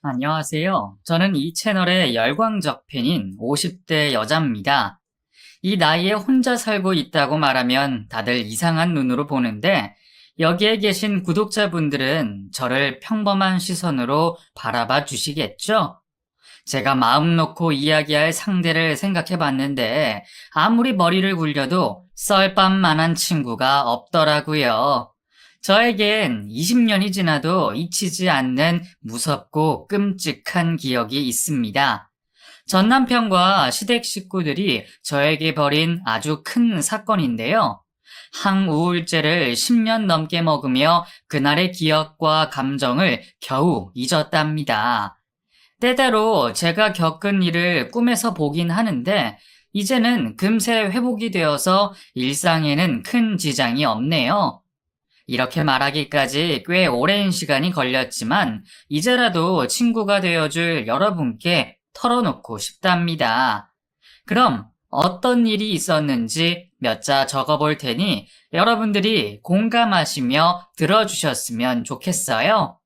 안녕하세요. 저는 이 채널의 열광적 팬인 50대 여자입니다. 이 나이에 혼자 살고 있다고 말하면 다들 이상한 눈으로 보는데 여기에 계신 구독자분들은 저를 평범한 시선으로 바라봐 주시겠죠? 제가 마음 놓고 이야기할 상대를 생각해 봤는데 아무리 머리를 굴려도 썰밥만한 친구가 없더라고요. 저에겐 20년이 지나도 잊히지 않는 무섭고 끔찍한 기억이 있습니다. 전 남편과 시댁 식구들이 저에게 벌인 아주 큰 사건인데요. 항우울제를 10년 넘게 먹으며 그날의 기억과 감정을 겨우 잊었답니다. 때때로 제가 겪은 일을 꿈에서 보긴 하는데 이제는 금세 회복이 되어서 일상에는 큰 지장이 없네요. 이렇게 말하기까지 꽤 오랜 시간이 걸렸지만 이제라도 친구가 되어줄 여러분께 털어놓고 싶답니다. 그럼 어떤 일이 있었는지 몇 자 적어볼 테니 여러분들이 공감하시며 들어주셨으면 좋겠어요.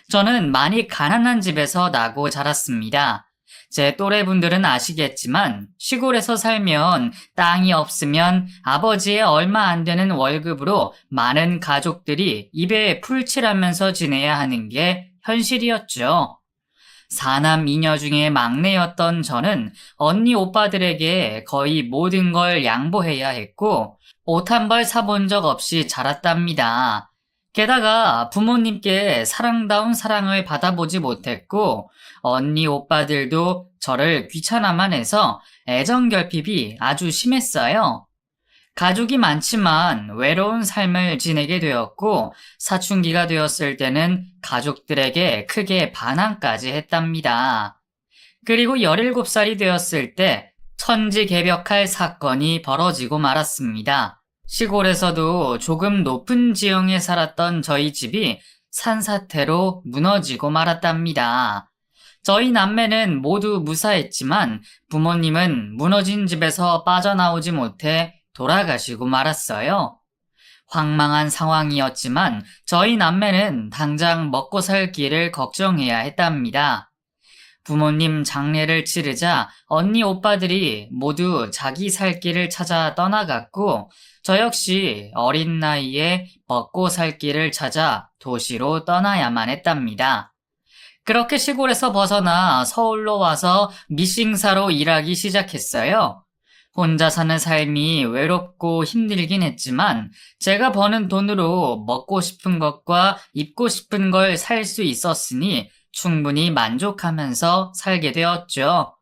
저는 많이 가난한 집에서 나고 자랐습니다. 제 또래분들은 아시겠지만 시골에서 살면 땅이 없으면 아버지의 얼마 안 되는 월급으로 많은 가족들이 입에 풀칠하면서 지내야 하는 게 현실이었죠. 사남 이녀 중에 막내였던 저는 언니 오빠들에게 거의 모든 걸 양보해야 했고 옷 한 벌 사본 적 없이 자랐답니다. 게다가 부모님께 사랑다운 사랑을 받아보지 못했고 언니 오빠들도 저를 귀찮아만 해서 애정 결핍이 아주 심했어요. 가족이 많지만 외로운 삶을 지내게 되었고 사춘기가 되었을 때는 가족들에게 크게 반항까지 했답니다. 그리고 17살이 되었을 때 천지개벽할 사건이 벌어지고 말았습니다. 시골에서도 조금 높은 지형에 살았던 저희 집이 산사태로 무너지고 말았답니다. 저희 남매는 모두 무사했지만 부모님은 무너진 집에서 빠져나오지 못해 돌아가시고 말았어요. 황망한 상황이었지만 저희 남매는 당장 먹고 살 길을 걱정해야 했답니다. 부모님 장례를 치르자 언니 오빠들이 모두 자기 살 길을 찾아 떠나갔고 저 역시 어린 나이에 먹고 살 길을 찾아 도시로 떠나야만 했답니다. 그렇게 시골에서 벗어나 서울로 와서 미싱사로 일하기 시작했어요. 혼자 사는 삶이 외롭고 힘들긴 했지만 제가 버는 돈으로 먹고 싶은 것과 입고 싶은 걸 살 수 있었으니 충분히 만족하면서 살게 되었죠.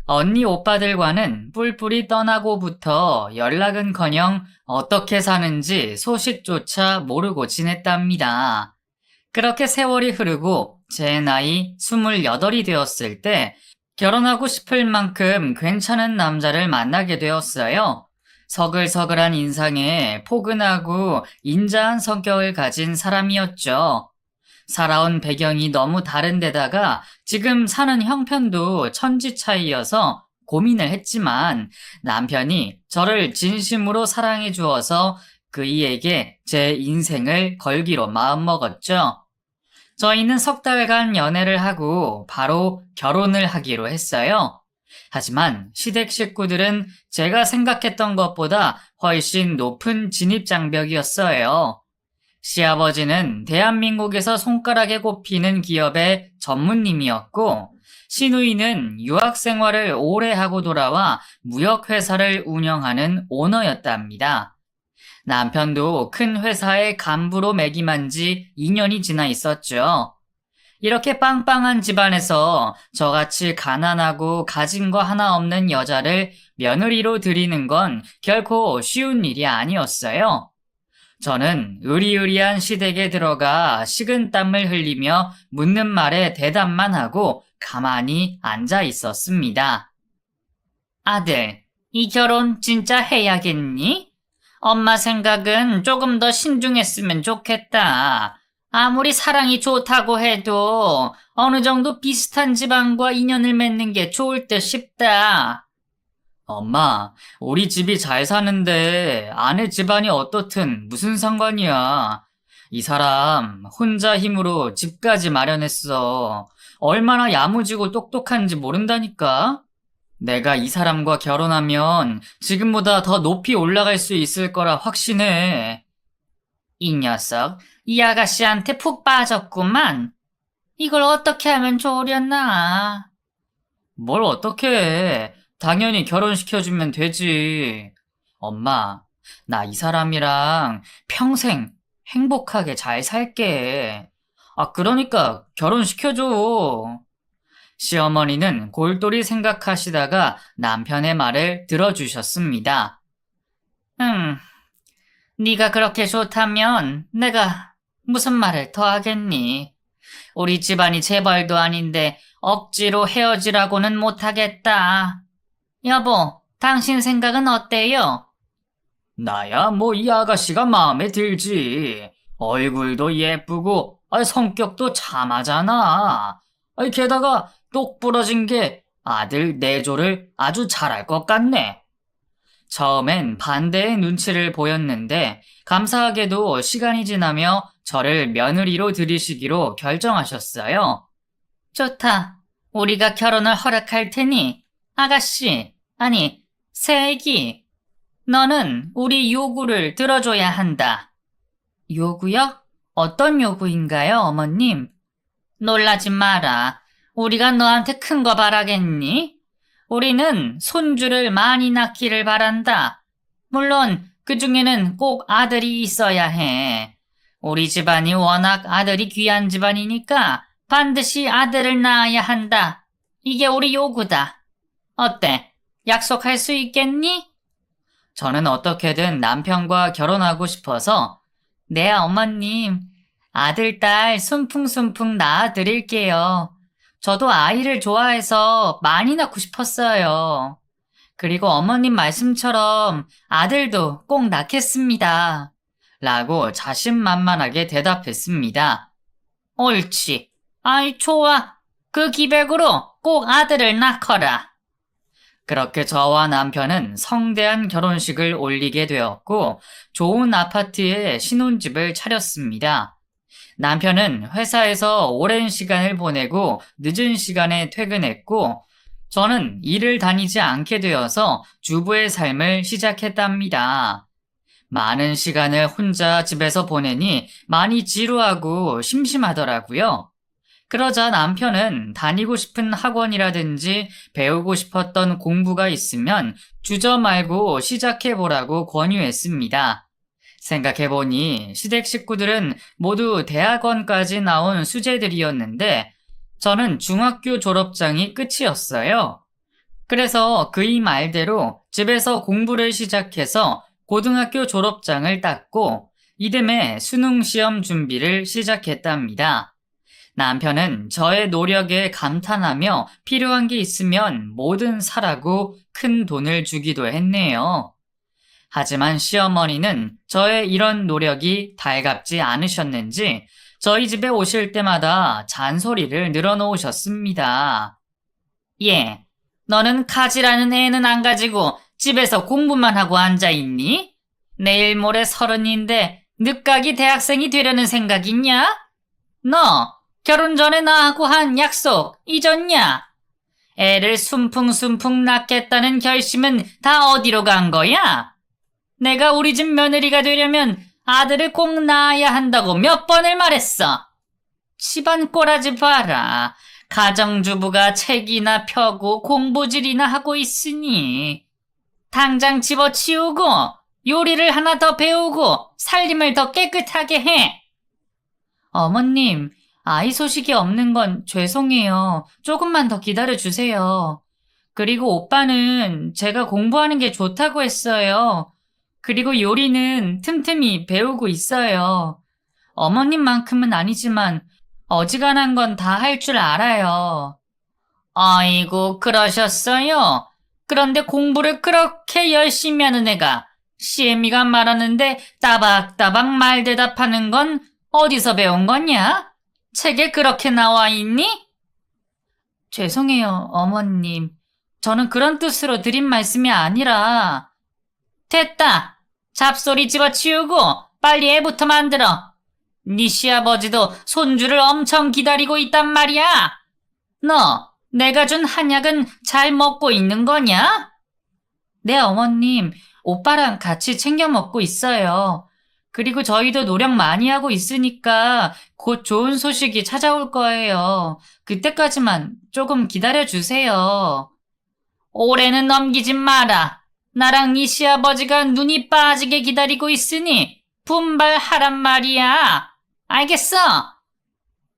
언니 오빠들과는 뿔뿔이 떠나고부터 연락은커녕 어떻게 사는지 소식조차 모르고 지냈답니다. 그렇게 세월이 흐르고 제 나이 28이 되었을 때 결혼하고 싶을 만큼 괜찮은 남자를 만나게 되었어요. 서글서글한 인상에 포근하고 인자한 성격을 가진 사람이었죠. 살아온 배경이 너무 다른데다가 지금 사는 형편도 천지 차이여서 고민을 했지만 남편이 저를 진심으로 사랑해 주어서 그이에게 제 인생을 걸기로 마음먹었죠. 저희는 석 달간 연애를 하고 바로 결혼을 하기로 했어요. 하지만 시댁 식구들은 제가 생각했던 것보다 훨씬 높은 진입장벽이었어요. 시아버지는 대한민국에서 손가락에 꼽히는 기업의 전무님이었고 시누이는 유학 생활을 오래 하고 돌아와 무역회사를 운영하는 오너였답니다. 남편도 큰 회사의 간부로 매김한 지 2년이 지나 있었죠. 이렇게 빵빵한 집안에서 저같이 가난하고 가진 거 하나 없는 여자를 며느리로 들이는 건 결코 쉬운 일이 아니었어요. 저는 의리의리한 시댁에 들어가 식은땀을 흘리며 묻는 말에 대답만 하고 가만히 앉아 있었습니다. 아들, 이 결혼 진짜 해야겠니? 엄마 생각은 조금 더 신중했으면 좋겠다. 아무리 사랑이 좋다고 해도 어느 정도 비슷한 집안과 인연을 맺는 게 좋을 듯 싶다. 엄마, 우리 집이 잘 사는데 아내 집안이 어떻든 무슨 상관이야. 이 사람 혼자 힘으로 집까지 마련했어. 얼마나 야무지고 똑똑한지 모른다니까? 내가 이 사람과 결혼하면 지금보다 더 높이 올라갈 수 있을 거라 확신해. 이 녀석, 이 아가씨한테 푹 빠졌구만. 이걸 어떻게 하면 좋으려나? 뭘 어떻게 해. 당연히 결혼시켜주면 되지. 엄마, 나 이 사람이랑 평생 행복하게 잘 살게. 그러니까 결혼시켜줘. 시어머니는 골똘히 생각하시다가 남편의 말을 들어주셨습니다. 네가 그렇게 좋다면 내가 무슨 말을 더 하겠니? 우리 집안이 재벌도 아닌데 억지로 헤어지라고는 못하겠다. 여보, 당신 생각은 어때요? 나야 뭐 이 아가씨가 마음에 들지. 얼굴도 예쁘고 성격도 참하잖아. 게다가 똑 부러진 게 아들 내조를 아주 잘할 것 같네. 처음엔 반대의 눈치를 보였는데 감사하게도 시간이 지나며 저를 며느리로 들이시기로 결정하셨어요. 좋다. 우리가 결혼을 허락할 테니 아가씨, 아니 새애기, 너는 우리 요구를 들어줘야 한다. 요구요? 어떤 요구인가요, 어머님? 놀라지 마라. 우리가 너한테 큰 거 바라겠니? 우리는 손주를 많이 낳기를 바란다. 물론 그 중에는 꼭 아들이 있어야 해. 우리 집안이 워낙 아들이 귀한 집안이니까 반드시 아들을 낳아야 한다. 이게 우리 요구다. 어때? 약속할 수 있겠니? 저는 어떻게든 남편과 결혼하고 싶어서 네, 어머님. 아들, 딸 순풍순풍 낳아드릴게요. 저도 아이를 좋아해서 많이 낳고 싶었어요. 그리고 어머님 말씀처럼 아들도 꼭 낳겠습니다. 라고 자신만만하게 대답했습니다. 옳지. 아이, 좋아. 그 기백으로 꼭 아들을 낳거라. 그렇게 저와 남편은 성대한 결혼식을 올리게 되었고 좋은 아파트에 신혼집을 차렸습니다. 남편은 회사에서 오랜 시간을 보내고 늦은 시간에 퇴근했고 저는 일을 다니지 않게 되어서 주부의 삶을 시작했답니다. 많은 시간을 혼자 집에서 보내니 많이 지루하고 심심하더라고요. 그러자 남편은 다니고 싶은 학원이라든지 배우고 싶었던 공부가 있으면 주저 말고 시작해보라고 권유했습니다. 생각해보니 시댁 식구들은 모두 대학원까지 나온 수재들이었는데 저는 중학교 졸업장이 끝이었어요. 그래서 그의 말대로 집에서 공부를 시작해서 고등학교 졸업장을 땄고 이듬해 수능 시험 준비를 시작했답니다. 남편은 저의 노력에 감탄하며 필요한 게 있으면 뭐든 사라고 큰 돈을 주기도 했네요. 하지만 시어머니는 저의 이런 노력이 달갑지 않으셨는지 저희 집에 오실 때마다 잔소리를 늘어놓으셨습니다. 예, 너는 가지라는 애는 안 가지고 집에서 공부만 하고 앉아있니? 내일 모레 30인데 늦가기 대학생이 되려는 생각 있냐? 너 결혼 전에 나하고 한 약속 잊었냐? 애를 순풍순풍 낳겠다는 결심은 다 어디로 간 거야? 내가 우리 집 며느리가 되려면 아들을 꼭 낳아야 한다고 몇 번을 말했어. 집안 꼬라지 봐라. 가정주부가 책이나 펴고 공부질이나 하고 있으니 당장 집어치우고 요리를 하나 더 배우고 살림을 더 깨끗하게 해. 어머님, 아이 소식이 없는 건 죄송해요. 조금만 더 기다려주세요. 그리고 오빠는 제가 공부하는 게 좋다고 했어요. 그리고 요리는 틈틈이 배우고 있어요. 어머님만큼은 아니지만 어지간한 건 다 할 줄 알아요. 아이고, 그러셨어요? 그런데 공부를 그렇게 열심히 하는 애가 시애미가 말하는데 따박따박 말대답하는 건 어디서 배운 거냐? 책에 그렇게 나와 있니? 죄송해요, 어머님. 저는 그런 뜻으로 드린 말씀이 아니라. 됐다. 잡소리 집어치우고 빨리 애부터 만들어. 네 시아버지도 손주를 엄청 기다리고 있단 말이야. 너, 내가 준 한약은 잘 먹고 있는 거냐? 네, 어머님. 오빠랑 같이 챙겨 먹고 있어요. 그리고 저희도 노력 많이 하고 있으니까 곧 좋은 소식이 찾아올 거예요. 그때까지만 조금 기다려 주세요. 올해는 넘기지 마라. 나랑 네 시아버지가 눈이 빠지게 기다리고 있으니 분발하란 말이야. 알겠어?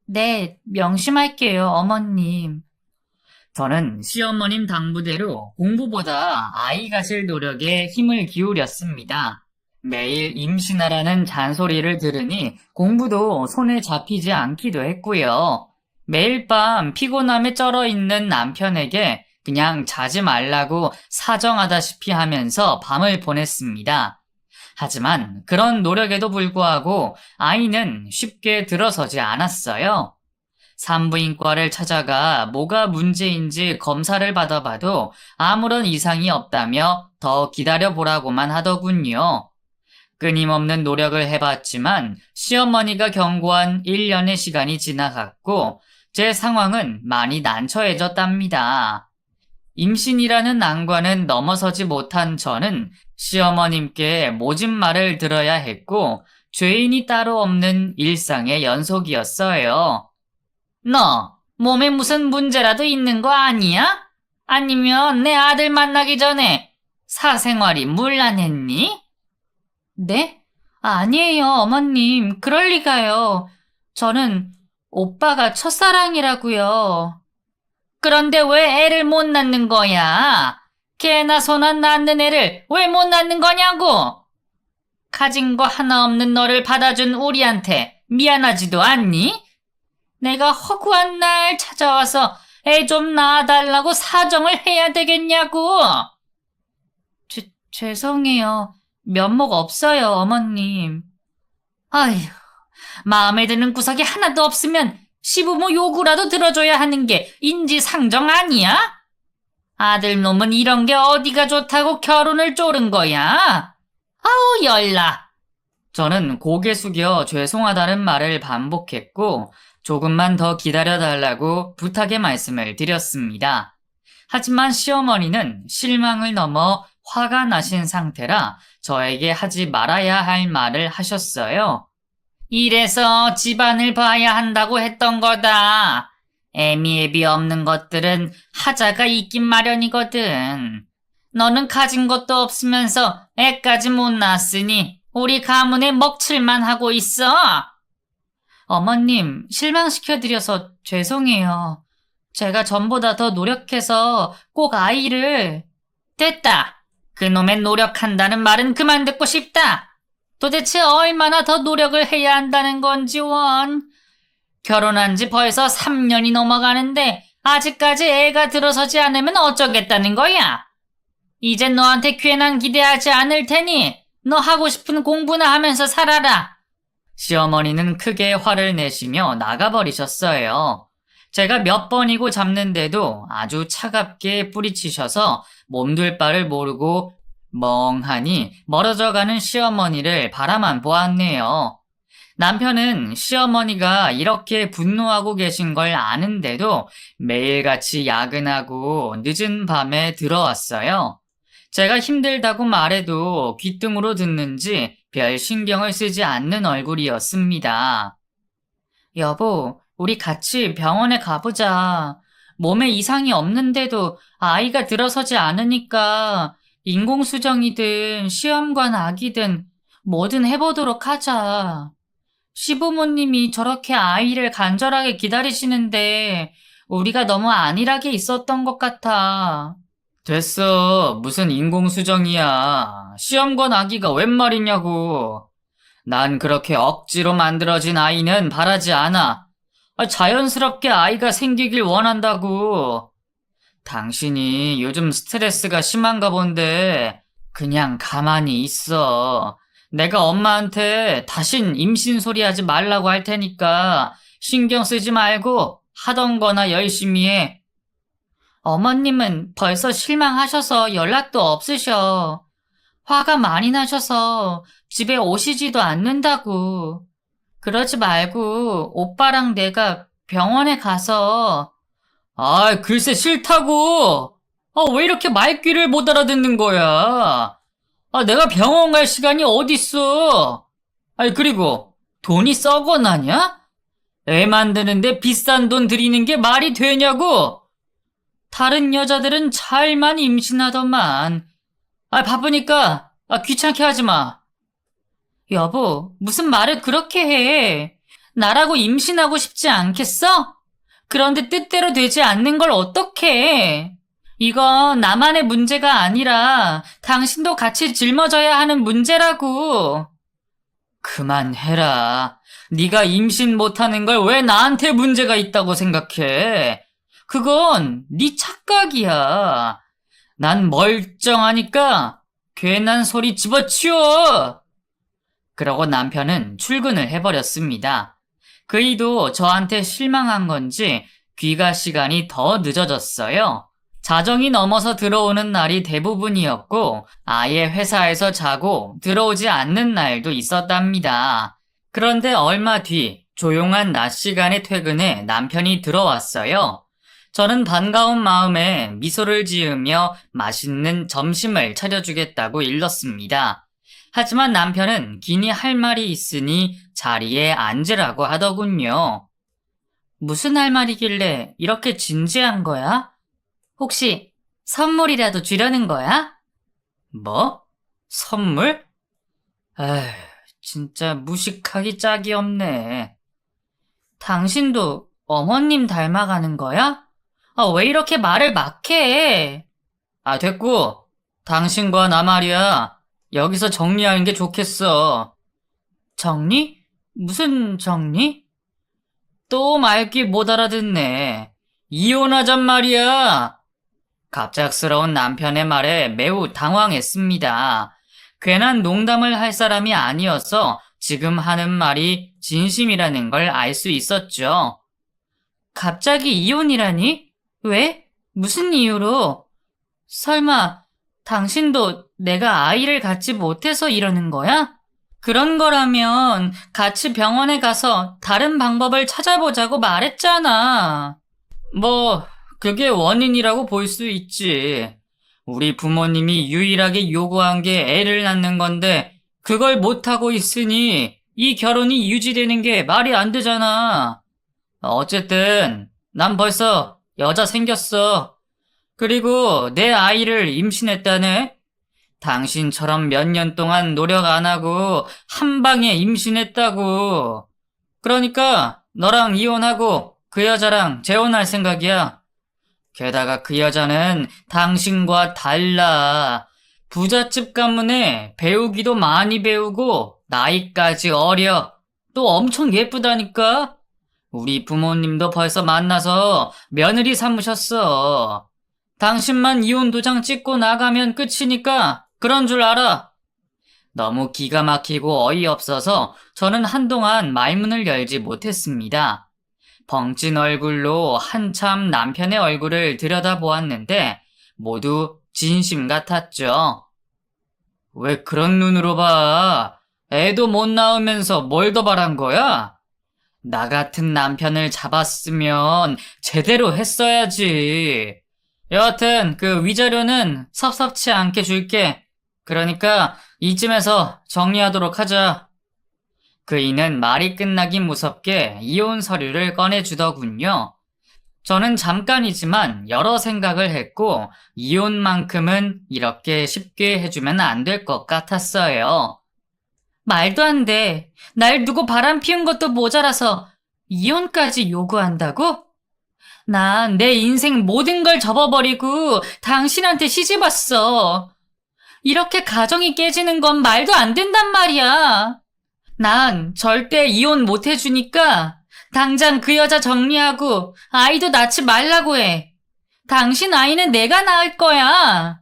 네, 명심할게요, 어머님. 저는 시어머님 당부대로 공부보다 아이 가질 노력에 힘을 기울였습니다. 매일 임신하라는 잔소리를 들으니 공부도 손에 잡히지 않기도 했고요. 매일 밤 피곤함에 쩔어 있는 남편에게 그냥 자지 말라고 사정하다시피 하면서 밤을 보냈습니다. 하지만 그런 노력에도 불구하고 아이는 쉽게 들어서지 않았어요. 산부인과를 찾아가 뭐가 문제인지 검사를 받아봐도 아무런 이상이 없다며 더 기다려보라고만 하더군요. 끊임없는 노력을 해봤지만 시어머니가 경고한 1년의 시간이 지나갔고 제 상황은 많이 난처해졌답니다. 임신이라는 난관은 넘어서지 못한 저는 시어머님께 모진 말을 들어야 했고 죄인이 따로 없는 일상의 연속이었어요. 너, 몸에 무슨 문제라도 있는 거 아니야? 아니면 내 아들 만나기 전에 사생활이 문란했니? 네? 아니에요, 어머님. 그럴 리가요. 저는 오빠가 첫사랑이라고요. 그런데 왜 애를 못 낳는 거야? 개나 소나 낳는 애를 왜 못 낳는 거냐고? 가진 거 하나 없는 너를 받아준 우리한테 미안하지도 않니? 내가 허구한 날 찾아와서 애 좀 낳아달라고 사정을 해야 되겠냐고. 죄송해요. 면목 없어요, 어머님. 아휴, 마음에 드는 구석이 하나도 없으면 시부모 요구라도 들어줘야 하는 게 인지상정 아니야? 아들놈은 이런 게 어디가 좋다고 결혼을 쪼른 거야? 아우, 열나. 저는 고개 숙여 죄송하다는 말을 반복했고 조금만 더 기다려달라고 부탁의 말씀을 드렸습니다. 하지만 시어머니는 실망을 넘어 화가 나신 상태라 저에게 하지 말아야 할 말을 하셨어요. 이래서 집안을 봐야 한다고 했던 거다. 애미애비 없는 것들은 하자가 있긴 마련이거든. 너는 가진 것도 없으면서 애까지 못 낳았으니 우리 가문에 먹칠만 하고 있어. 어머님, 실망시켜드려서 죄송해요. 제가 전보다 더 노력해서 꼭 아이를... 됐다. 그놈의 노력한다는 말은 그만 듣고 싶다. 도대체 얼마나 더 노력을 해야 한다는 건지 원. 결혼한 지 벌써 3년이 넘어가는데 아직까지 애가 들어서지 않으면 어쩌겠다는 거야? 이제 너한테 괜한 기대하지 않을 테니 너 하고 싶은 공부나 하면서 살아라. 시어머니는 크게 화를 내시며 나가버리셨어요. 제가 몇 번이고 잡는데도 아주 차갑게 뿌리치셔서 몸둘 바를 모르고 멍하니 멀어져가는 시어머니를 바라만 보았네요. 남편은 시어머니가 이렇게 분노하고 계신 걸 아는데도 매일같이 야근하고 늦은 밤에 들어왔어요. 제가 힘들다고 말해도 귓등으로 듣는지 별 신경을 쓰지 않는 얼굴이었습니다. 여보, 우리 같이 병원에 가보자. 몸에 이상이 없는데도 아이가 들어서지 않으니까 인공수정이든 시험관 아기든 뭐든 해보도록 하자. 시부모님이 저렇게 아이를 간절하게 기다리시는데 우리가 너무 안일하게 있었던 것 같아. 됐어. 무슨 인공수정이야. 시험관 아기가 웬 말이냐고. 난 그렇게 억지로 만들어진 아이는 바라지 않아. 자연스럽게 아이가 생기길 원한다고. 당신이 요즘 스트레스가 심한가 본데 그냥 가만히 있어. 내가 엄마한테 다신 임신 소리 하지 말라고 할 테니까 신경 쓰지 말고 하던 거나 열심히 해. 어머님은 벌써 실망하셔서 연락도 없으셔. 화가 많이 나셔서 집에 오시지도 않는다고. 그러지 말고 오빠랑 내가 병원에 가서 아, 글쎄 싫다고. 왜 이렇게 말귀를 못 알아듣는 거야? 내가 병원 갈 시간이 어딨어? 그리고 돈이 썩어 나냐? 애 만드는데 비싼 돈 들이는 게 말이 되냐고? 다른 여자들은 잘만 임신하더만. 바쁘니까 귀찮게 하지 마. 여보, 무슨 말을 그렇게 해? 나라고 임신하고 싶지 않겠어? 그런데 뜻대로 되지 않는 걸 어떡해? 이건 나만의 문제가 아니라 당신도 같이 짊어져야 하는 문제라고. 그만해라. 네가 임신 못하는 걸 왜 나한테 문제가 있다고 생각해? 그건 네 착각이야. 난 멀쩡하니까 괜한 소리 집어치워. 그러고 남편은 출근을 해버렸습니다. 그이도 저한테 실망한 건지 귀가 시간이 더 늦어졌어요. 자정이 넘어서 들어오는 날이 대부분이었고 아예 회사에서 자고 들어오지 않는 날도 있었답니다. 그런데 얼마 뒤 조용한 낮 시간에 퇴근해 남편이 들어왔어요. 저는 반가운 마음에 미소를 지으며 맛있는 점심을 차려주겠다고 일렀습니다. 하지만 남편은 기니 할 말이 있으니 자리에 앉으라고 하더군요. 무슨 할 말이길래 이렇게 진지한 거야? 혹시 선물이라도 주려는 거야? 뭐? 선물? 에휴, 진짜 무식하기 짝이 없네. 당신도 어머님 닮아가는 거야? 왜 이렇게 말을 막 해? 됐고. 당신과 나 말이야. 여기서 정리하는 게 좋겠어. 정리? 무슨 정리? 또 말귀 못 알아듣네. 이혼하잔 말이야. 갑작스러운 남편의 말에 매우 당황했습니다. 괜한 농담을 할 사람이 아니어서 지금 하는 말이 진심이라는 걸 알 수 있었죠. 갑자기 이혼이라니? 왜? 무슨 이유로? 설마 당신도 내가 아이를 갖지 못해서 이러는 거야? 그런 거라면 같이 병원에 가서 다른 방법을 찾아보자고 말했잖아. 그게 원인이라고 볼 수 있지. 우리 부모님이 유일하게 요구한 게 애를 낳는 건데 그걸 못하고 있으니 이 결혼이 유지되는 게 말이 안 되잖아. 어쨌든 난 벌써 여자 생겼어. 그리고 내 아이를 임신했다네. 당신처럼 몇 년 동안 노력 안 하고 한 방에 임신했다고. 그러니까 너랑 이혼하고 그 여자랑 재혼할 생각이야. 게다가 그 여자는 당신과 달라. 부잣집 가문에 배우기도 많이 배우고 나이까지 어려. 또 엄청 예쁘다니까. 우리 부모님도 벌써 만나서 며느리 삼으셨어. 당신만 이혼 도장 찍고 나가면 끝이니까 그런 줄 알아. 너무 기가 막히고 어이없어서 저는 한동안 말문을 열지 못했습니다. 벙찐 얼굴로 한참 남편의 얼굴을 들여다보았는데 모두 진심 같았죠. 왜 그런 눈으로 봐? 애도 못 낳으면서 뭘 더 바란 거야? 나 같은 남편을 잡았으면 제대로 했어야지. 여하튼 그 위자료는 섭섭치 않게 줄게. 그러니까 이쯤에서 정리하도록 하자. 그이는 말이 끝나기 무섭게 이혼 서류를 꺼내주더군요. 저는 잠깐이지만 여러 생각을 했고 이혼만큼은 이렇게 쉽게 해주면 안 될 것 같았어요. 말도 안 돼. 날 두고 바람 피운 것도 모자라서 이혼까지 요구한다고? 난 내 인생 모든 걸 접어버리고 당신한테 시집 왔어. 이렇게 가정이 깨지는 건 말도 안 된단 말이야. 난 절대 이혼 못 해주니까 당장 그 여자 정리하고 아이도 낳지 말라고 해. 당신 아이는 내가 낳을 거야.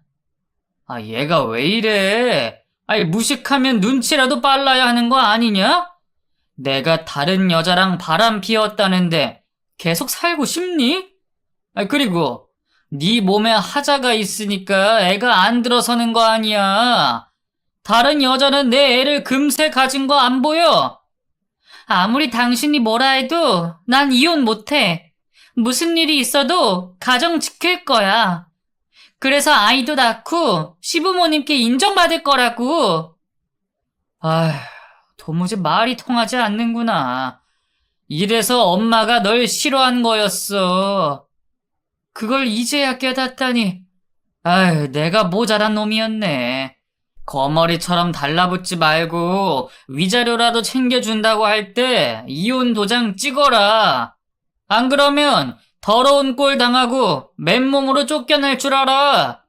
얘가 왜 이래? 무식하면 눈치라도 빨라야 하는 거 아니냐? 내가 다른 여자랑 바람 피웠다는데 계속 살고 싶니? 그리고 네 몸에 하자가 있으니까 애가 안 들어서는 거 아니야. 다른 여자는 내 애를 금세 가진 거 안 보여? 아무리 당신이 뭐라 해도 난 이혼 못 해. 무슨 일이 있어도 가정 지킬 거야. 그래서 아이도 낳고 시부모님께 인정받을 거라고. 아휴, 도무지 말이 통하지 않는구나. 이래서 엄마가 널 싫어한 거였어. 그걸 이제야 깨닫다니. 아휴, 내가 모자란 놈이었네. 거머리처럼 달라붙지 말고 위자료라도 챙겨준다고 할 때 이혼 도장 찍어라. 안 그러면 더러운 꼴 당하고 맨몸으로 쫓겨날 줄 알아.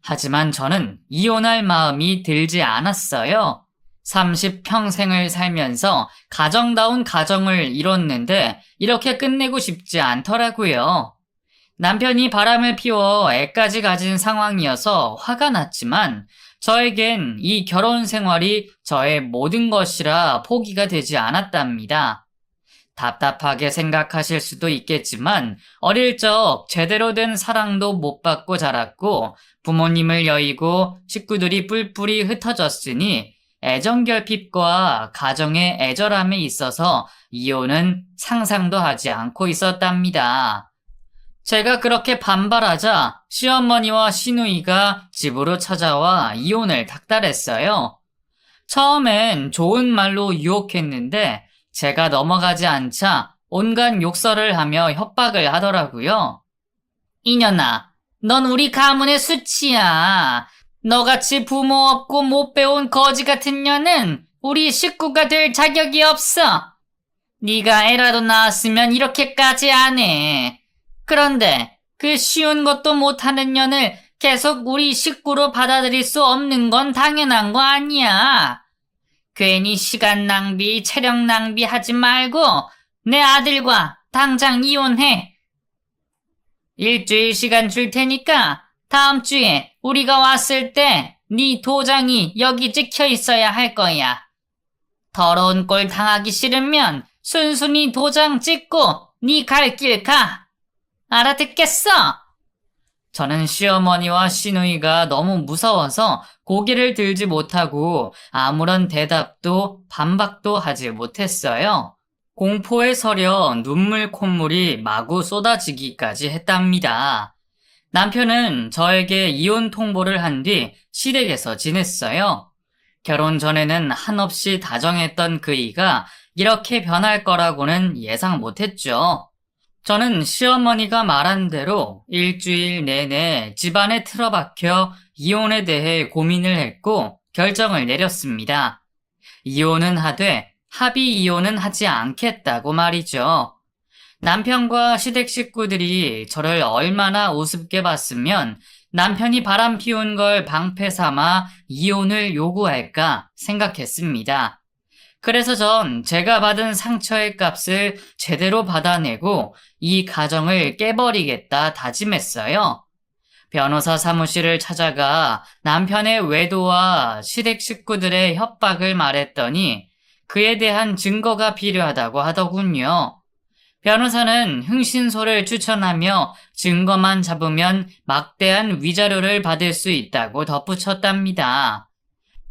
하지만 저는 이혼할 마음이 들지 않았어요. 30평생을 살면서 가정다운 가정을 이뤘는데 이렇게 끝내고 싶지 않더라고요. 남편이 바람을 피워 애까지 가진 상황이어서 화가 났지만 저에겐 이 결혼 생활이 저의 모든 것이라 포기가 되지 않았답니다. 답답하게 생각하실 수도 있겠지만 어릴 적 제대로 된 사랑도 못 받고 자랐고 부모님을 여의고 식구들이 뿔뿔이 흩어졌으니 애정결핍과 가정의 애절함에 있어서 이혼은 상상도 하지 않고 있었답니다. 제가 그렇게 반발하자 시어머니와 시누이가 집으로 찾아와 이혼을 닥달했어요. 처음엔 좋은 말로 유혹했는데 제가 넘어가지 않자 온갖 욕설을 하며 협박을 하더라고요. 이년아, 넌 우리 가문의 수치야. 너같이 부모 없고 못 배운 거지 같은 년은 우리 식구가 될 자격이 없어. 네가 애라도 낳았으면 이렇게까지 안 해. 그런데 그 쉬운 것도 못하는 년을 계속 우리 식구로 받아들일 수 없는 건 당연한 거 아니야. 괜히 시간 낭비, 체력 낭비 하지 말고 내 아들과 당장 이혼해. 일주일 시간 줄 테니까 다음 주에 우리가 왔을 때 네 도장이 여기 찍혀 있어야 할 거야. 더러운 꼴 당하기 싫으면 순순히 도장 찍고 네 갈 길 가. 알아듣겠어? 저는 시어머니와 시누이가 너무 무서워서 고개를 들지 못하고 아무런 대답도 반박도 하지 못했어요. 공포에 서려 눈물 콧물이 마구 쏟아지기까지 했답니다. 남편은 저에게 이혼 통보를 한 뒤 시댁에서 지냈어요. 결혼 전에는 한없이 다정했던 그이가 이렇게 변할 거라고는 예상 못했죠. 저는 시어머니가 말한 대로 일주일 내내 집안에 틀어박혀 이혼에 대해 고민을 했고 결정을 내렸습니다. 이혼은 하되 합의 이혼은 하지 않겠다고 말이죠. 남편과 시댁 식구들이 저를 얼마나 우습게 봤으면 남편이 바람 피운 걸 방패 삼아 이혼을 요구할까 생각했습니다. 그래서 전 제가 받은 상처의 값을 제대로 받아내고 이 가정을 깨버리겠다 다짐했어요. 변호사 사무실을 찾아가 남편의 외도와 시댁 식구들의 협박을 말했더니 그에 대한 증거가 필요하다고 하더군요. 변호사는 흥신소를 추천하며 증거만 잡으면 막대한 위자료를 받을 수 있다고 덧붙였답니다.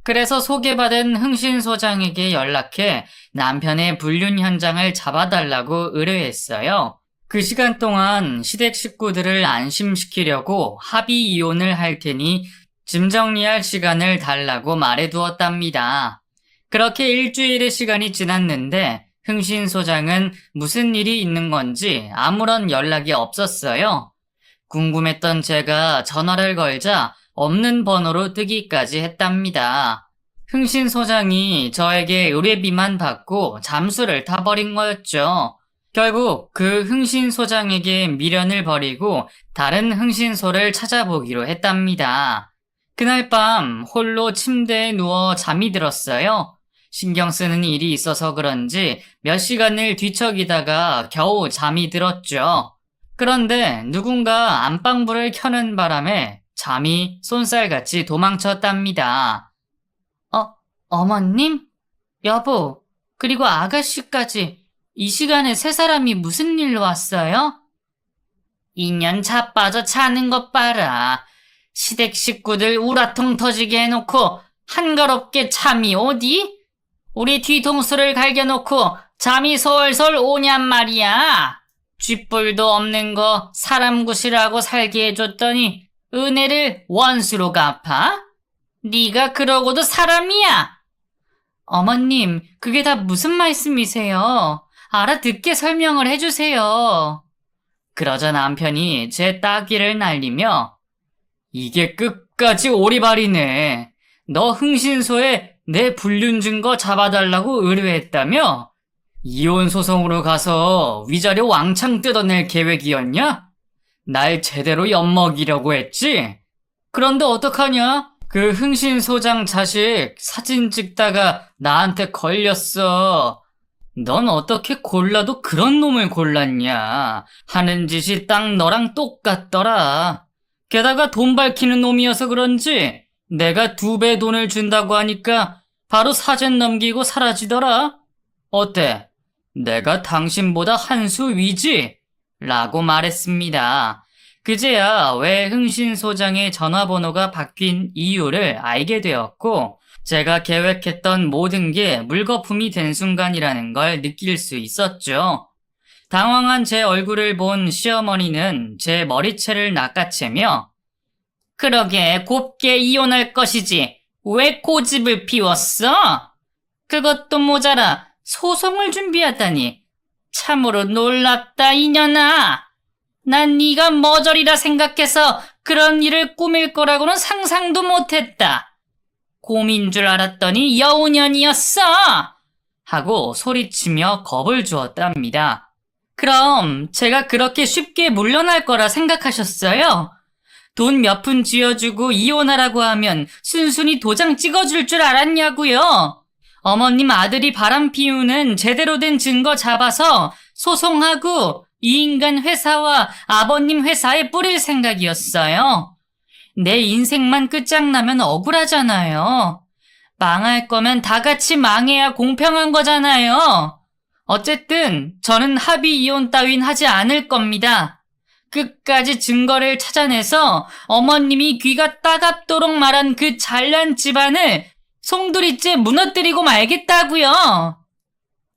그래서 소개받은 흥신소장에게 연락해 남편의 불륜 현장을 잡아달라고 의뢰했어요. 그 시간 동안 시댁 식구들을 안심시키려고 합의 이혼을 할 테니 짐 정리할 시간을 달라고 말해두었답니다. 그렇게 일주일의 시간이 지났는데 흥신소장은 무슨 일이 있는 건지 아무런 연락이 없었어요. 궁금했던 제가 전화를 걸자 없는 번호로 뜨기까지 했답니다. 흥신소장이 저에게 의뢰비만 받고 잠수를 타버린 거였죠. 결국 그 흥신소장에게 미련을 버리고 다른 흥신소를 찾아보기로 했답니다. 그날 밤 홀로 침대에 누워 잠이 들었어요. 신경 쓰는 일이 있어서 그런지 몇 시간을 뒤척이다가 겨우 잠이 들었죠. 그런데 누군가 안방불을 켜는 바람에 잠이 쏜살같이 도망쳤답니다. 어머님? 여보, 그리고 아가씨까지 이 시간에 세 사람이 무슨 일로 왔어요? 2년 자빠져 자는 것 봐라. 시댁 식구들 우라통 터지게 해놓고 한가롭게 잠이 오디? 우리 뒤통수를 갈겨놓고 잠이 솔솔 오냔 말이야. 쥐뿔도 없는 거 사람 굿이라고 살게 해줬더니 은혜를 원수로 갚아? 네가 그러고도 사람이야? 어머님, 그게 다 무슨 말씀이세요? 알아듣게 설명을 해주세요. 그러자 남편이 제 따귀를 날리며 이게 끝까지 오리발이네. 너 흥신소에 내 불륜 증거 잡아달라고 의뢰했다며? 이혼 소송으로 가서 위자료 왕창 뜯어낼 계획이었냐? 날 제대로 엿먹이려고 했지? 그런데 어떡하냐? 그 흥신소장 자식 사진 찍다가 나한테 걸렸어. 넌 어떻게 골라도 그런 놈을 골랐냐? 하는 짓이 딱 너랑 똑같더라. 게다가 돈 밝히는 놈이어서 그런지 내가 2배 돈을 준다고 하니까 바로 사진 넘기고 사라지더라. 어때? 내가 당신보다 한 수 위지? 라고 말했습니다. 그제야 왜 흥신소장의 전화번호가 바뀐 이유를 알게 되었고 제가 계획했던 모든 게 물거품이 된 순간이라는 걸 느낄 수 있었죠. 당황한 제 얼굴을 본 시어머니는 제 머리채를 낚아채며 그러게 곱게 이혼할 것이지 왜 고집을 피웠어? 그것도 모자라 소송을 준비하다니 참으로 놀랍다 이년아. 난 네가 머저리라 생각해서 그런 일을 꾸밀 거라고는 상상도 못했다. 곰인 줄 알았더니 여우년이었어! 하고 소리치며 겁을 주었답니다. 그럼 제가 그렇게 쉽게 물러날 거라 생각하셨어요? 돈 몇 푼 쥐어주고 이혼하라고 하면 순순히 도장 찍어줄 줄 알았냐고요? 어머님 아들이 바람 피우는 제대로 된 증거 잡아서 소송하고 이 인간 회사와 아버님 회사에 뿌릴 생각이었어요. 내 인생만 끝장나면 억울하잖아요. 망할 거면 다 같이 망해야 공평한 거잖아요. 어쨌든 저는 합의 이혼 따윈 하지 않을 겁니다. 끝까지 증거를 찾아내서 어머님이 귀가 따갑도록 말한 그 잘난 집안을 송두리째 무너뜨리고 말겠다고요.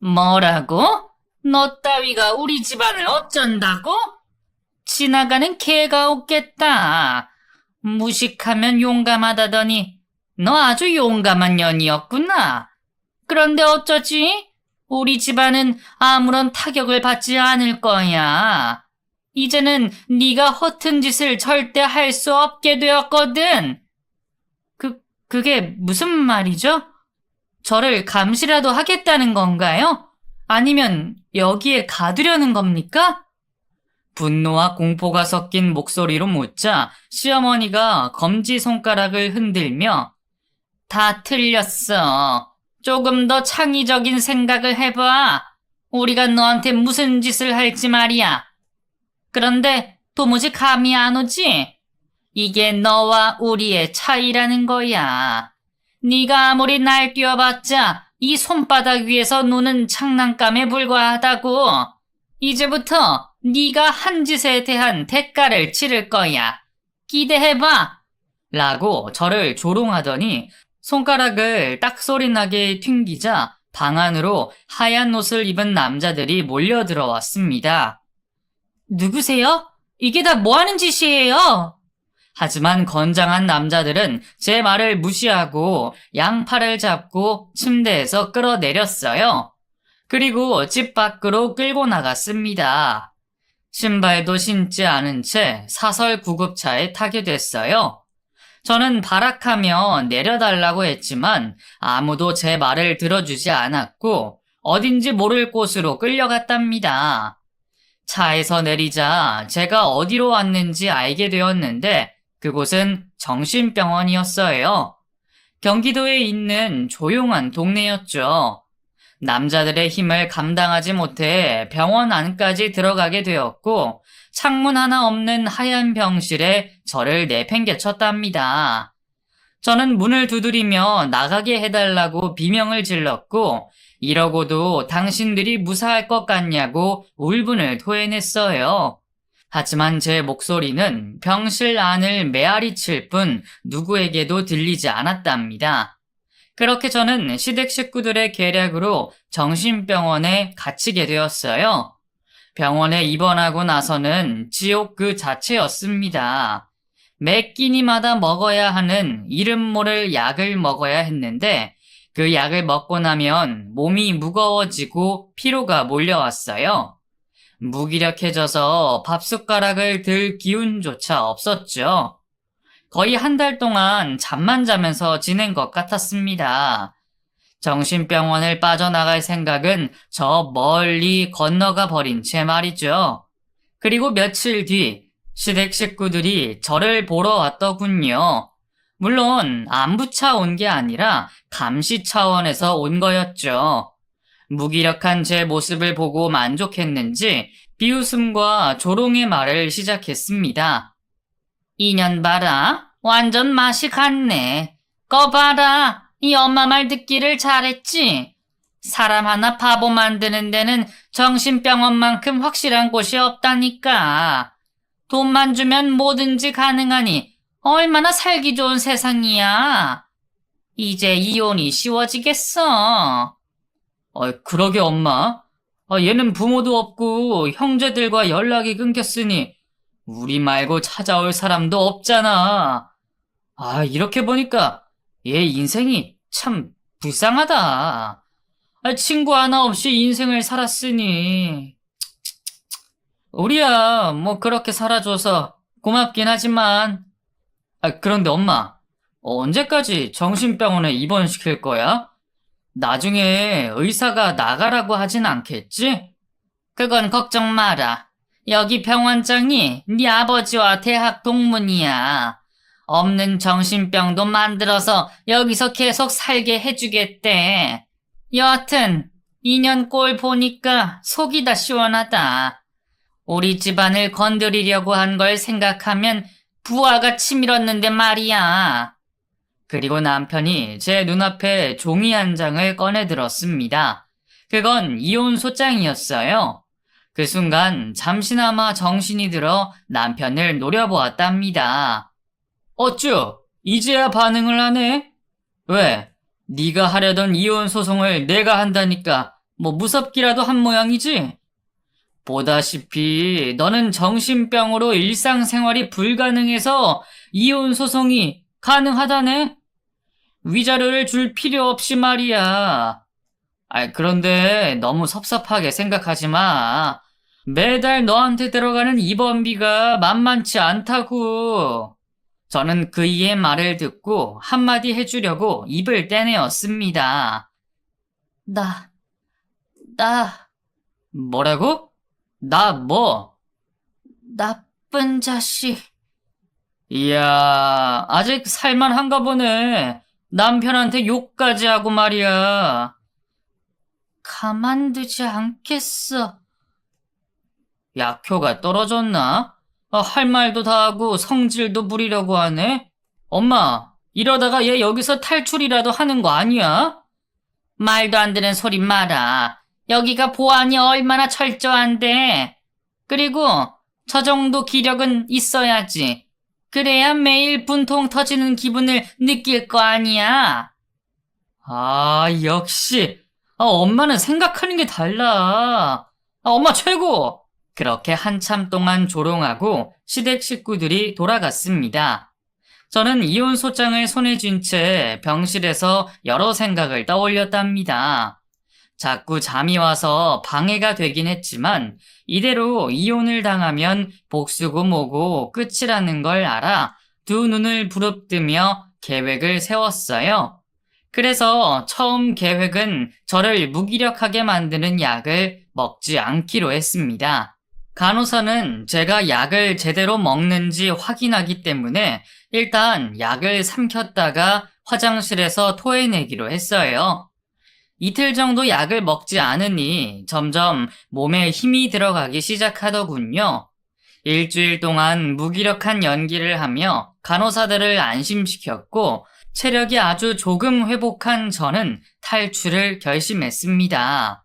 뭐라고? 너 따위가 우리 집안을 어쩐다고? 지나가는 개가 없겠다. 무식하면 용감하다더니 너 아주 용감한 년이었구나. 그런데 어쩌지? 우리 집안은 아무런 타격을 받지 않을 거야. 이제는 네가 허튼 짓을 절대 할 수 없게 되었거든. 그게 무슨 말이죠? 저를 감시라도 하겠다는 건가요? 아니면 여기에 가두려는 겁니까? 분노와 공포가 섞인 목소리로 묻자 시어머니가 검지손가락을 흔들며 다 틀렸어. 조금 더 창의적인 생각을 해봐. 우리가 너한테 무슨 짓을 할지 말이야. 그런데 도무지 감이 안 오지? 이게 너와 우리의 차이라는 거야. 네가 아무리 날뛰어봤자 이 손바닥 위에서 노는 장난감에 불과하다고. 이제부터 네가 한 짓에 대한 대가를 치를 거야. 기대해봐. 라고 저를 조롱하더니 손가락을 딱 소리나게 튕기자 방 안으로 하얀 옷을 입은 남자들이 몰려 들어왔습니다. 누구세요? 이게 다 뭐하는 짓이에요? 하지만 건장한 남자들은 제 말을 무시하고 양팔을 잡고 침대에서 끌어내렸어요. 그리고 집 밖으로 끌고 나갔습니다. 신발도 신지 않은 채 사설 구급차에 타게 됐어요. 저는 발악하며 내려달라고 했지만 아무도 제 말을 들어주지 않았고 어딘지 모를 곳으로 끌려갔답니다. 차에서 내리자 제가 어디로 왔는지 알게 되었는데 그곳은 정신병원이었어요. 경기도에 있는 조용한 동네였죠. 남자들의 힘을 감당하지 못해 병원 안까지 들어가게 되었고 창문 하나 없는 하얀 병실에 저를 내팽개쳤답니다. 저는 문을 두드리며 나가게 해달라고 비명을 질렀고 이러고도 당신들이 무사할 것 같냐고 울분을 토해냈어요. 하지만 제 목소리는 병실 안을 메아리칠 뿐 누구에게도 들리지 않았답니다. 그렇게 저는 시댁 식구들의 계략으로 정신병원에 갇히게 되었어요. 병원에 입원하고 나서는 지옥 그 자체였습니다. 매 끼니마다 먹어야 하는 이름 모를 약을 먹어야 했는데 그 약을 먹고 나면 몸이 무거워지고 피로가 몰려왔어요. 무기력해져서 밥숟가락을 들 기운조차 없었죠. 거의 한 달 동안 잠만 자면서 지낸 것 같았습니다. 정신병원을 빠져나갈 생각은 저 멀리 건너가 버린 채 말이죠. 그리고 며칠 뒤 시댁 식구들이 저를 보러 왔더군요. 물론 안부차 온 게 아니라 감시 차원에서 온 거였죠. 무기력한 제 모습을 보고 만족했는지 비웃음과 조롱의 말을 시작했습니다. 이년 봐라, 완전 맛이 갔네. 거 봐라, 이 엄마 말 듣기를 잘했지? 사람 하나 바보 만드는 데는 정신병원만큼 확실한 곳이 없다니까. 돈만 주면 뭐든지 가능하니 얼마나 살기 좋은 세상이야. 이제 이혼이 쉬워지겠어. 그러게 엄마. 얘는 부모도 없고 형제들과 연락이 끊겼으니 우리 말고 찾아올 사람도 없잖아. 이렇게 보니까 얘 인생이 참 불쌍하다. 친구 하나 없이 인생을 살았으니. 우리야 뭐 그렇게 살아줘서 고맙긴 하지만. 그런데 엄마, 언제까지 정신병원에 입원시킬 거야? 나중에 의사가 나가라고 하진 않겠지? 그건 걱정 마라. 여기 병원장이 네 아버지와 대학 동문이야. 없는 정신병도 만들어서 여기서 계속 살게 해주겠대. 여하튼 2년 꼴 보니까 속이 다 시원하다. 우리 집안을 건드리려고 한 걸 생각하면 부하가 치밀었는데 말이야. 그리고 남편이 제 눈앞에 종이 한 장을 꺼내들었습니다. 그건 이혼소장이었어요. 그 순간 잠시나마 정신이 들어 남편을 노려보았답니다. 어쭈, 이제야 반응을 하네? 왜? 네가 하려던 이혼소송을 내가 한다니까 뭐 무섭기라도 한 모양이지? 보다시피 너는 정신병으로 일상생활이 불가능해서 이혼소송이 가능하다네? 위자료를 줄 필요 없이 말이야. 그런데 너무 섭섭하게 생각하지 마. 매달 너한테 들어가는 입원비가 만만치 않다고. 저는 그이의 말을 듣고 한마디 해주려고 입을 떼내었습니다. 뭐라고? 나 뭐? 나쁜 자식. 이야, 아직 살만한가 보네. 남편한테 욕까지 하고 말이야. 가만두지 않겠어. 약효가 떨어졌나? 할 말도 다 하고 성질도 부리려고 하네? 엄마, 이러다가 얘 여기서 탈출이라도 하는 거 아니야? 말도 안 되는 소리 마라. 여기가 보안이 얼마나 철저한데. 그리고 저 정도 기력은 있어야지. 그래야 매일 분통 터지는 기분을 느낄 거 아니야. 역시. 엄마는 생각하는 게 달라. 엄마 최고! 그렇게 한참 동안 조롱하고 시댁 식구들이 돌아갔습니다. 저는 이혼소장을 손에 쥔 채 병실에서 여러 생각을 떠올렸답니다. 자꾸 잠이 와서 방해가 되긴 했지만 이대로 이혼을 당하면 복수고 뭐고 끝이라는 걸 알아 두 눈을 부릅뜨며 계획을 세웠어요. 그래서 처음 계획은 저를 무기력하게 만드는 약을 먹지 않기로 했습니다. 간호사는 제가 약을 제대로 먹는지 확인하기 때문에 일단 약을 삼켰다가 화장실에서 토해내기로 했어요. 이틀 정도 약을 먹지 않으니 점점 몸에 힘이 들어가기 시작하더군요. 일주일 동안 무기력한 연기를 하며 간호사들을 안심시켰고 체력이 아주 조금 회복한 저는 탈출을 결심했습니다.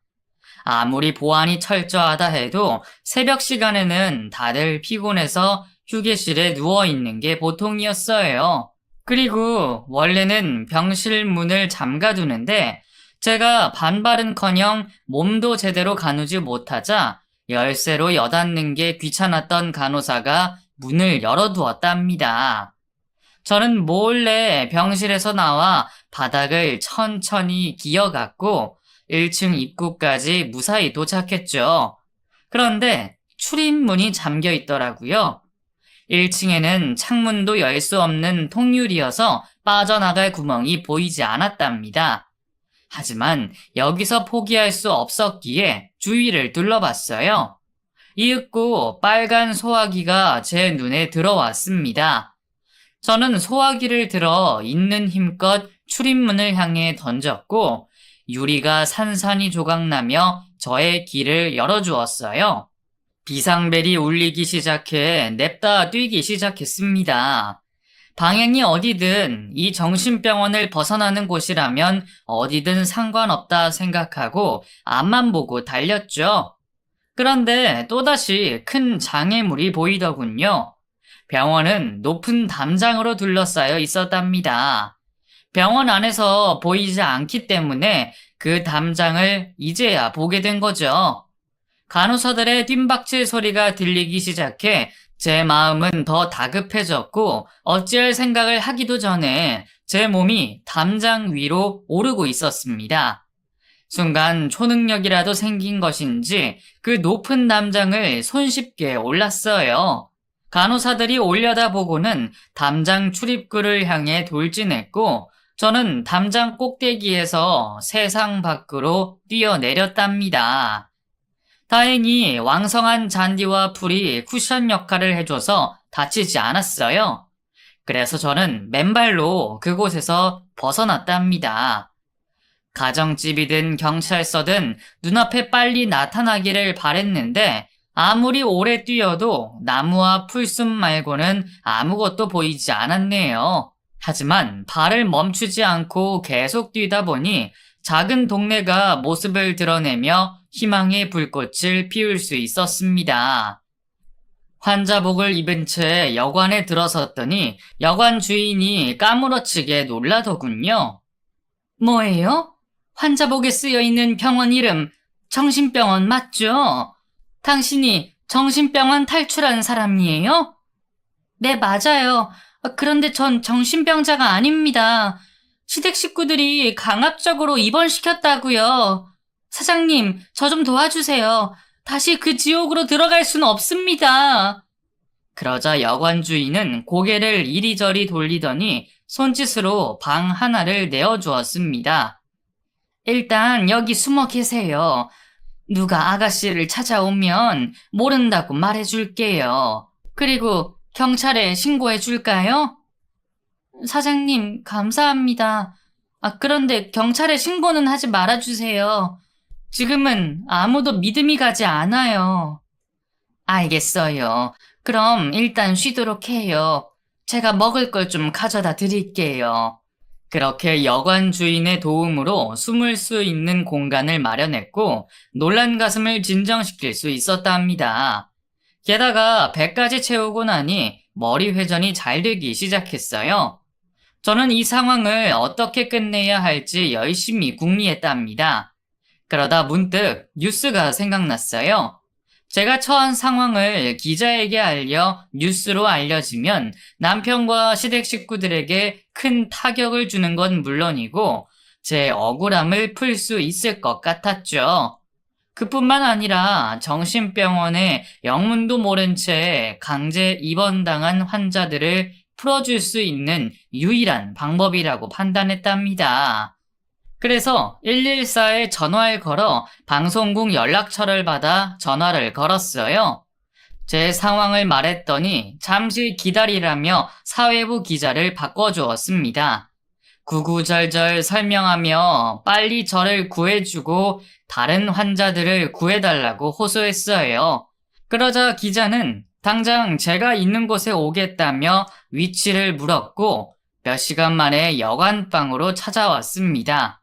아무리 보안이 철저하다 해도 새벽 시간에는 다들 피곤해서 휴게실에 누워있는 게 보통이었어요. 그리고 원래는 병실 문을 잠가두는데 제가 반발은커녕 몸도 제대로 가누지 못하자 열쇠로 여닫는 게 귀찮았던 간호사가 문을 열어두었답니다. 저는 몰래 병실에서 나와 바닥을 천천히 기어갔고 1층 입구까지 무사히 도착했죠. 그런데 출입문이 잠겨 있더라고요. 1층에는 창문도 열 수 없는 통유리여서 빠져나갈 구멍이 보이지 않았답니다. 하지만 여기서 포기할 수 없었기에 주위를 둘러봤어요. 이윽고 빨간 소화기가 제 눈에 들어왔습니다. 저는 소화기를 들어 있는 힘껏 출입문을 향해 던졌고 유리가 산산이 조각나며 저의 길을 열어주었어요. 비상벨이 울리기 시작해 냅다 뛰기 시작했습니다. 방향이 어디든 이 정신병원을 벗어나는 곳이라면 어디든 상관없다 생각하고 앞만 보고 달렸죠. 그런데 또다시 큰 장애물이 보이더군요. 병원은 높은 담장으로 둘러싸여 있었답니다. 병원 안에서 보이지 않기 때문에 그 담장을 이제야 보게 된 거죠. 간호사들의 뜀박질 소리가 들리기 시작해 제 마음은 더 다급해졌고 어찌할 생각을 하기도 전에 제 몸이 담장 위로 오르고 있었습니다. 순간 초능력이라도 생긴 것인지 그 높은 담장을 손쉽게 올랐어요. 간호사들이 올려다보고는 담장 출입구를 향해 돌진했고 저는 담장 꼭대기에서 세상 밖으로 뛰어내렸답니다. 다행히 왕성한 잔디와 풀이 쿠션 역할을 해줘서 다치지 않았어요. 그래서 저는 맨발로 그곳에서 벗어났답니다. 가정집이든 경찰서든 눈앞에 빨리 나타나기를 바랬는데 아무리 오래 뛰어도 나무와 풀숲 말고는 아무것도 보이지 않았네요. 하지만 발을 멈추지 않고 계속 뛰다 보니 작은 동네가 모습을 드러내며 희망의 불꽃을 피울 수 있었습니다. 환자복을 입은 채 여관에 들어섰더니 여관 주인이 까무러치게 놀라더군요. 뭐예요? 환자복에 쓰여있는 병원 이름 정신병원 맞죠? 당신이 정신병원 탈출한 사람이에요? 네, 맞아요. 그런데 전 정신병자가 아닙니다. 시댁 식구들이 강압적으로 입원시켰다고요. 사장님, 저 좀 도와주세요. 다시 그 지옥으로 들어갈 수는 없습니다. 그러자 여관 주인은 고개를 이리저리 돌리더니 손짓으로 방 하나를 내어주었습니다. 일단 여기 숨어 계세요. 누가 아가씨를 찾아오면 모른다고 말해줄게요. 그리고 경찰에 신고해 줄까요? 사장님, 감사합니다. 그런데 경찰에 신고는 하지 말아주세요. 지금은 아무도 믿음이 가지 않아요. 알겠어요. 그럼 일단 쉬도록 해요. 제가 먹을 걸 좀 가져다 드릴게요. 그렇게 여관 주인의 도움으로 숨을 수 있는 공간을 마련했고 놀란 가슴을 진정시킬 수 있었답니다. 게다가 배까지 채우고 나니 머리 회전이 잘 되기 시작했어요. 저는 이 상황을 어떻게 끝내야 할지 열심히 궁리했답니다. 그러다 문득 뉴스가 생각났어요. 제가 처한 상황을 기자에게 알려 뉴스로 알려지면 남편과 시댁 식구들에게 큰 타격을 주는 건 물론이고 제 억울함을 풀 수 있을 것 같았죠. 그뿐만 아니라 정신병원에 영문도 모른 채 강제 입원당한 환자들을 풀어줄 수 있는 유일한 방법이라고 판단했답니다. 그래서 114에 전화를 걸어 방송국 연락처를 받아 전화를 걸었어요. 제 상황을 말했더니 잠시 기다리라며 사회부 기자를 바꿔주었습니다. 구구절절 설명하며 빨리 저를 구해주고 다른 환자들을 구해달라고 호소했어요. 그러자 기자는 당장 제가 있는 곳에 오겠다며 위치를 물었고 몇 시간 만에 여관방으로 찾아왔습니다.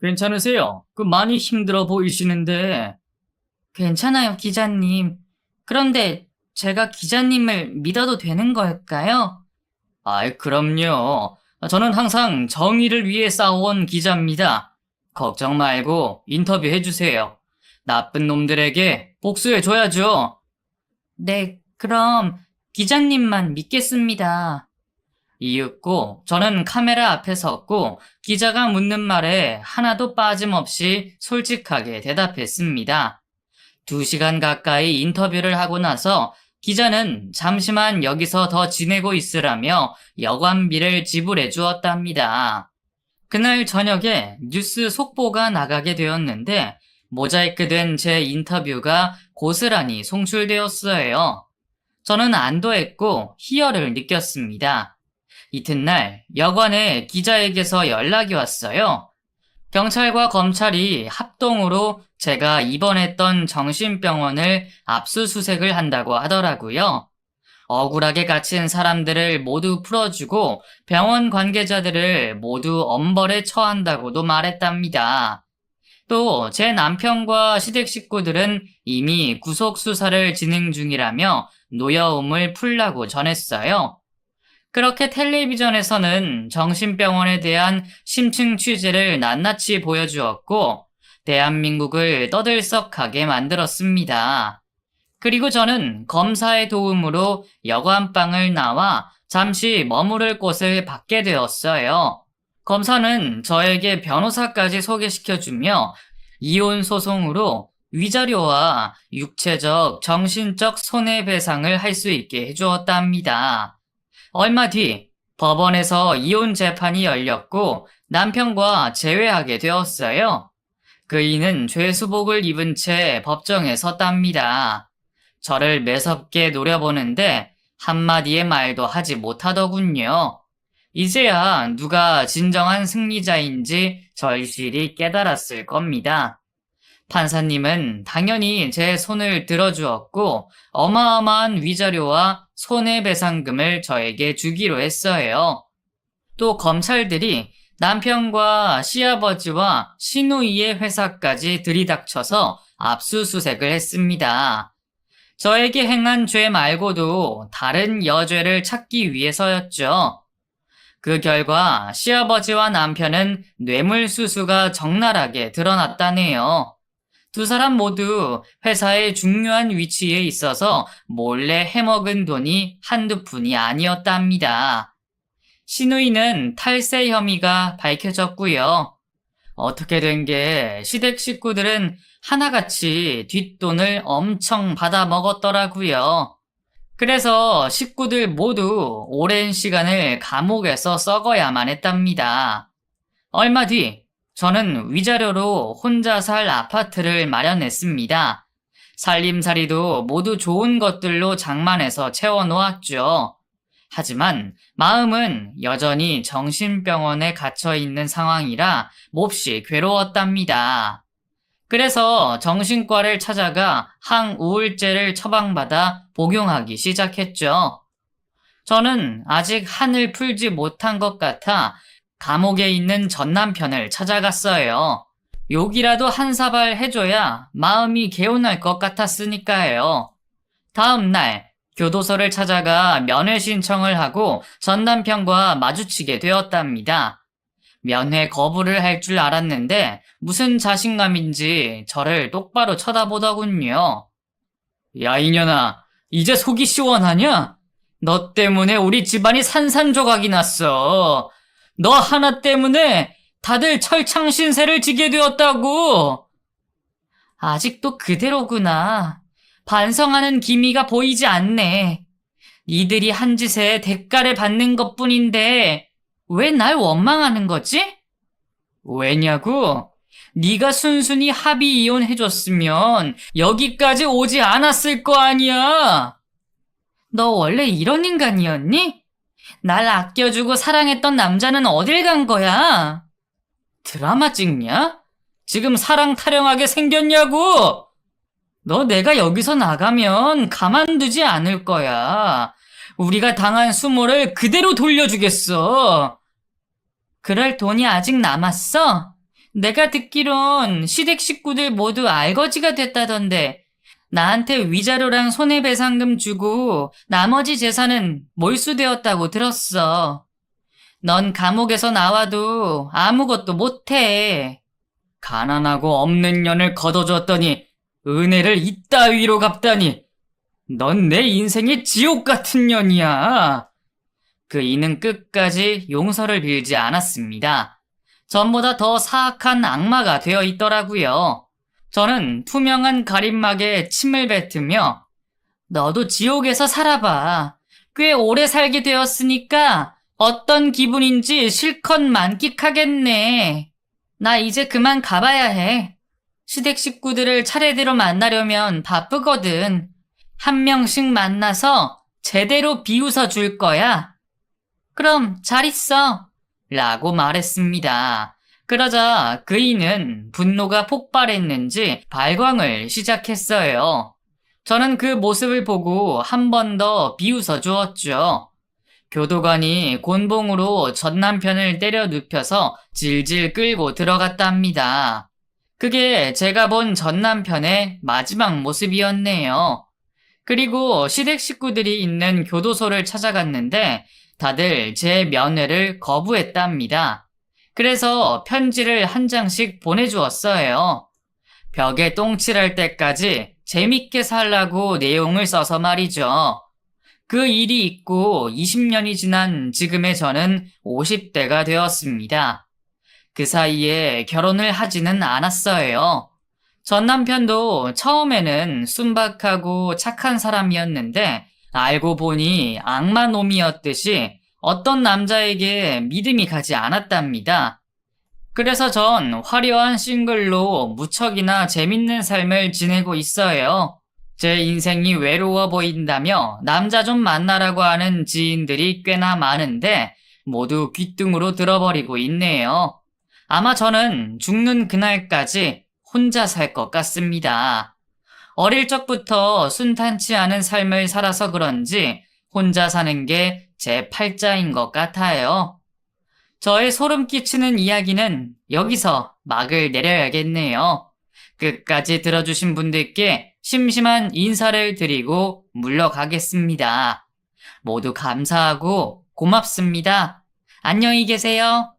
괜찮으세요? 많이 힘들어 보이시는데. 괜찮아요, 기자님. 그런데 제가 기자님을 믿어도 되는 걸까요? 아이, 그럼요. 저는 항상 정의를 위해 싸워온 기자입니다. 걱정 말고 인터뷰해주세요. 나쁜 놈들에게 복수해줘야죠. 네, 그럼 기자님만 믿겠습니다. 이윽고 저는 카메라 앞에 섰고 기자가 묻는 말에 하나도 빠짐없이 솔직하게 대답했습니다. 2시간 가까이 인터뷰를 하고 나서 기자는 잠시만 여기서 더 지내고 있으라며 여관비를 지불해 주었답니다. 그날 저녁에 뉴스 속보가 나가게 되었는데 모자이크된 제 인터뷰가 고스란히 송출되었어요. 저는 안도했고 희열을 느꼈습니다. 이튿날 여관에 기자에게서 연락이 왔어요. 경찰과 검찰이 합동으로 제가 입원했던 정신병원을 압수수색을 한다고 하더라고요. 억울하게 갇힌 사람들을 모두 풀어주고 병원 관계자들을 모두 엄벌에 처한다고도 말했답니다. 또 제 남편과 시댁 식구들은 이미 구속수사를 진행 중이라며 노여움을 풀라고 전했어요. 그렇게 텔레비전에서는 정신병원에 대한 심층 취재를 낱낱이 보여주었고 대한민국을 떠들썩하게 만들었습니다. 그리고 저는 검사의 도움으로 여관방을 나와 잠시 머무를 곳을 받게 되었어요. 검사는 저에게 변호사까지 소개시켜주며 이혼 소송으로 위자료와 육체적, 정신적 손해배상을 할 수 있게 해주었답니다. 얼마 뒤 법원에서 이혼 재판이 열렸고 남편과 재회하게 되었어요. 그이는 죄수복을 입은 채 법정에 섰답니다. 저를 매섭게 노려보는데 한마디의 말도 하지 못하더군요. 이제야 누가 진정한 승리자인지 절실히 깨달았을 겁니다. 판사님은 당연히 제 손을 들어주었고 어마어마한 위자료와 손해배상금을 저에게 주기로 했어요. 또 검찰들이 남편과 시아버지와 시누이의 회사까지 들이닥쳐서 압수수색을 했습니다. 저에게 행한 죄 말고도 다른 여죄를 찾기 위해서였죠. 그 결과 시아버지와 남편은 뇌물수수가 적나라하게 드러났다네요. 두 사람 모두 회사의 중요한 위치에 있어서 몰래 해먹은 돈이 한두 푼이 아니었답니다. 시누이는 탈세 혐의가 밝혀졌고요. 어떻게 된 게 시댁 식구들은 하나같이 뒷돈을 엄청 받아 먹었더라고요. 그래서 식구들 모두 오랜 시간을 감옥에서 썩어야만 했답니다. 얼마 뒤 저는 위자료로 혼자 살 아파트를 마련했습니다. 살림살이도 모두 좋은 것들로 장만해서 채워놓았죠. 하지만 마음은 여전히 정신병원에 갇혀있는 상황이라 몹시 괴로웠답니다. 그래서 정신과를 찾아가 항우울제를 처방받아 복용하기 시작했죠. 저는 아직 한을 풀지 못한 것 같아 감옥에 있는 전 남편을 찾아갔어요. 욕이라도 한 사발 해줘야 마음이 개운할 것 같았으니까요. 다음 날 교도소를 찾아가 면회 신청을 하고 전 남편과 마주치게 되었답니다. 면회 거부를 할 줄 알았는데 무슨 자신감인지 저를 똑바로 쳐다보더군요. 야, 이년아, 이제 속이 시원하냐? 너 때문에 우리 집안이 산산조각이 났어. 너 하나 때문에 다들 철창신세를 지게 되었다고. 아직도 그대로구나. 반성하는 기미가 보이지 않네. 니들이 한 짓에 대가를 받는 것뿐인데 왜 날 원망하는 거지? 왜냐고? 네가 순순히 합의 이혼해줬으면 여기까지 오지 않았을 거 아니야. 너 원래 이런 인간이었니? 날 아껴주고 사랑했던 남자는 어딜 간 거야? 드라마 찍냐? 지금 사랑 타령하게 생겼냐고? 너 내가 여기서 나가면 가만두지 않을 거야. 우리가 당한 수모를 그대로 돌려주겠어. 그럴 돈이 아직 남았어? 내가 듣기론 시댁 식구들 모두 알거지가 됐다던데 나한테 위자료랑 손해배상금 주고 나머지 재산은 몰수되었다고 들었어. 넌 감옥에서 나와도 아무것도 못해. 가난하고 없는 년을 걷어줬더니 은혜를 이따위로 갚다니. 넌 내 인생의 지옥 같은 년이야. 그 이는 끝까지 용서를 빌지 않았습니다. 전보다 더 사악한 악마가 되어 있더라고요. 저는 투명한 가림막에 침을 뱉으며 너도 지옥에서 살아봐. 꽤 오래 살게 되었으니까 어떤 기분인지 실컷 만끽하겠네. 나 이제 그만 가봐야 해. 시댁 식구들을 차례대로 만나려면 바쁘거든. 한 명씩 만나서 제대로 비웃어 줄 거야. 그럼 잘 있어. 라고 말했습니다. 그러자 그이는 분노가 폭발했는지 발광을 시작했어요. 저는 그 모습을 보고 한 번 더 비웃어 주었죠. 교도관이 곤봉으로 전 남편을 때려 눕혀서 질질 끌고 들어갔답니다. 그게 제가 본 전 남편의 마지막 모습이었네요. 그리고 시댁 식구들이 있는 교도소를 찾아갔는데 다들 제 면회를 거부했답니다. 그래서 편지를 한 장씩 보내주었어요. 벽에 똥칠할 때까지 재밌게 살라고 내용을 써서 말이죠. 그 일이 있고 20년이 지난 지금의 저는 50대가 되었습니다. 그 사이에 결혼을 하지는 않았어요. 전 남편도 처음에는 순박하고 착한 사람이었는데 알고 보니 악마놈이었듯이 어떤 남자에게 믿음이 가지 않았답니다. 그래서 전 화려한 싱글로 무척이나 재밌는 삶을 지내고 있어요. 제 인생이 외로워 보인다며 남자 좀 만나라고 하는 지인들이 꽤나 많은데 모두 귓등으로 들어버리고 있네요. 아마 저는 죽는 그날까지 혼자 살 것 같습니다. 어릴 적부터 순탄치 않은 삶을 살아서 그런지 혼자 사는 게 제 팔자인 것 같아요. 저의 소름 끼치는 이야기는 여기서 막을 내려야겠네요. 끝까지 들어주신 분들께 심심한 인사를 드리고 물러가겠습니다. 모두 감사하고 고맙습니다. 안녕히 계세요.